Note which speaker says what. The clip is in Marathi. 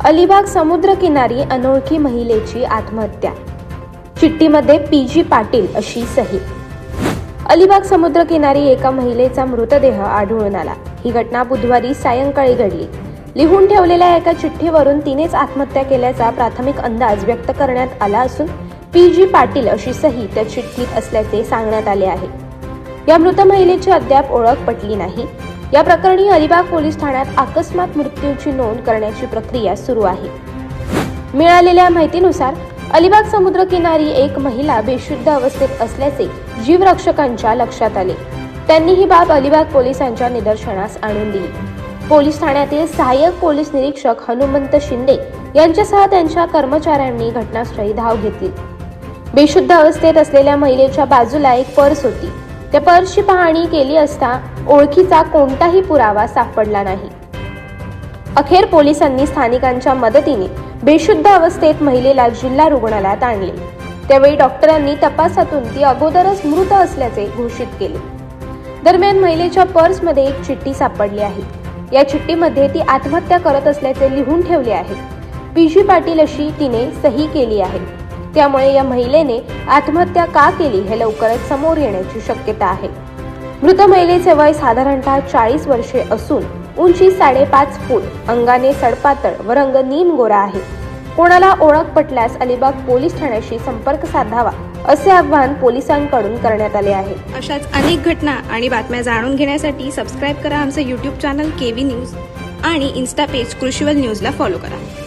Speaker 1: अलिबाग समुद्रकिनारी अनोळखी महिलेची आत्महत्या, चिठ्ठीमध्ये पीजी पाटील अशी सही। अलिबाग समुद्रकिनारी एका महिलेचा मृतदेह आढळून आला। ही घटना बुधवारी सायंकाळी घडली। लिहून ठेवलेल्या एका चिठ्ठीवरून तिनेच आत्महत्या केल्याचा प्राथमिक अंदाज व्यक्त करण्यात आला असून पीजी पाटील अशी सही त्या चिठ्ठीत असल्याचे सांगण्यात आले आहे। या मृत महिलेची अद्याप ओळख पटली नाही। या प्रकरणी अलिबाग पोलीस ठाण्यात अकस्मात मृत्यूची नोंद करण्याची प्रक्रिया सुरू आहे। मिळालेल्या माहितीनुसार अलिबाग समुद्रकिनारी एक महिला बेशुद्ध अवस्थेत असल्याचे जीवरक्षकांच्या लक्षात आले। त्यांनी ही बाब अलिबाग पोलिसांच्या निदर्शनास आणून दिली। पोलीस ठाण्यातील सहाय्यक पोलीस निरीक्षक हनुमंत शिंदे यांच्यासह त्यांच्या कर्मचाऱ्यांनी घटनास्थळी धाव घेतली। बेशुद्ध अवस्थेत असलेल्या महिलेच्या बाजूला एक पर्स होती। त्या पर्सची पाहणी केली असता ओळखीचा कोणताही पुरावा सापडला नाही। अखेर पोलिसांनी स्थानिकांच्या मदतीने बेशुद्ध अवस्थेत महिलेला जिल्हा रुग्णालयात आणले। त्यावेळी डॉक्टरांनी तपासातून ती अगोदरच मृत असल्याचे घोषित केले। दरम्यान महिलेच्या पर्समध्ये एक चिठ्ठी सापडली आहे। या चिठ्ठीमध्ये ती आत्महत्या करत असल्याचे लिहून ठेवले आहे। पीजी पाटील अशी तिने सही केली आहे। त्यामुळे या महिलेने आत्महत्या का केली हे लवकरच समोर येण्याची शक्यता आहे। मृत महिलेचे वय साधारणतः 40 वर्षे असून उंची 5.5 फूट, अंगाने सडपातळ व रंग नीम गोरा आहे। कोणाला ओळख पटल्यास अलिबाग पोलीस ठाण्याशी संपर्क साधावा असे आवाहन पोलिसांकडून करण्यात आले आहे।
Speaker 2: अशाच अनेक घटना आणि बातम्या जाणून घेण्यासाठी सबस्क्राईब करा आमचे YouTube चॅनल केवी न्यूज आणि इन्स्टा पेज कृषीवल न्यूजला फॉलो करा।